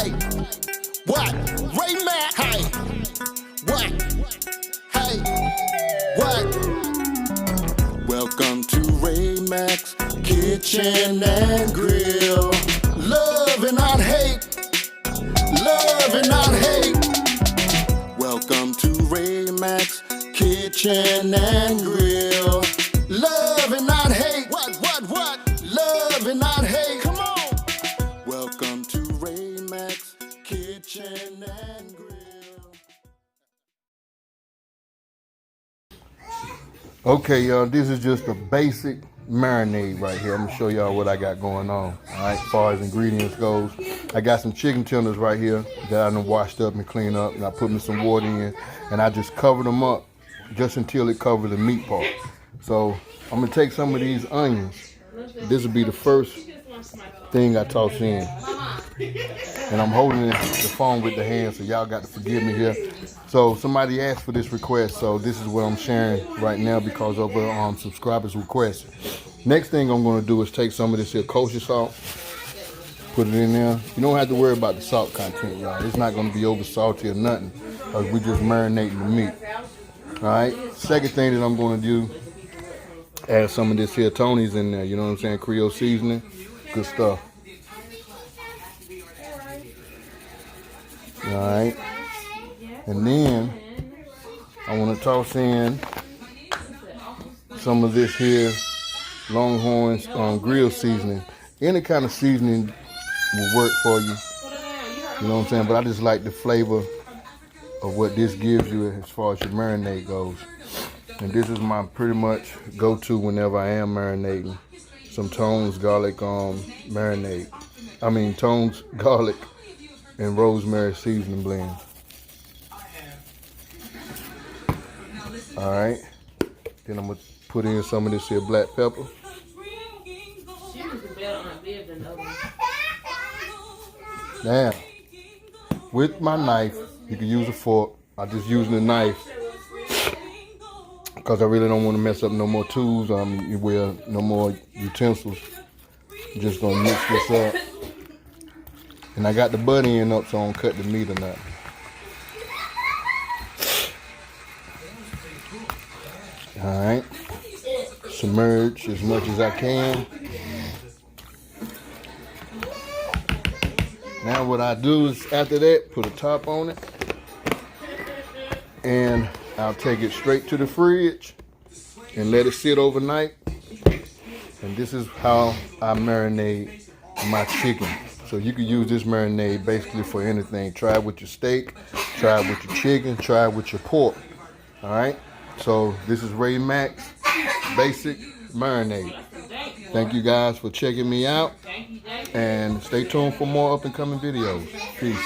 Hey, what? Ray Mack. Hey, what? Hey, what? Welcome to Ray Mack's Kitchen and Grill. Love and not hate. Love and not hate. Welcome to Ray Mack's Kitchen and Grill. Love and not hate. What? Love and not hate. Come on. Welcome to Ray Mack's Kitchen and Grill. Okay, y'all, this is just a basic marinade right here. I'm gonna show y'all what I got going on. All right, as far as ingredients goes, I got some chicken tenders right here that I done washed up and cleaned up, and I put me some water in, and I just covered them up just until it covered the meat part. So I'm gonna take some of these onions. This will be the first thing I toss in, and I'm holding the phone with the hand, so y'all got to forgive me here. So somebody asked for this request, so this is what I'm sharing right now because of a subscriber's request. Next thing I'm going to do is take some of this here kosher salt, put it in there. You don't have to worry about the salt content, y'all. It's not going to be over salty or nothing because we're just marinating the meat. All right. Second thing that I'm going to do, add some of this here Tony's in there. You know what I'm saying? Creole seasoning, good stuff. All right. And then I want to toss in some of this here Longhorn's grill seasoning. Any kind of seasoning will work for you. You know what I'm saying? But I just like the flavor of what this gives you as far as your marinade goes. And this is my pretty much go-to whenever I am marinating. Some Tone's garlic marinade. I mean Tone's garlic and rosemary seasoning blend. All right, then I'm gonna put in some of this here black pepper. Now, with my knife, you can use a fork. I'm just using a knife because I really don't want to mess up no more tools. No more utensils. I'm just gonna mix this up. And I got the butt end up so I don't cut the meat or nothing. All right, submerge as much as I can. Now what I do is after that, put a top on it, and I'll take it straight to the fridge and let it sit overnight. And this is how I marinate my chicken. So you can use this marinade basically for anything. Try it with your steak, try it with your chicken, try it with your pork. All right. So this is Ray Mack's basic marinade. Thank you guys for checking me out, and stay tuned for more up and coming videos. Peace.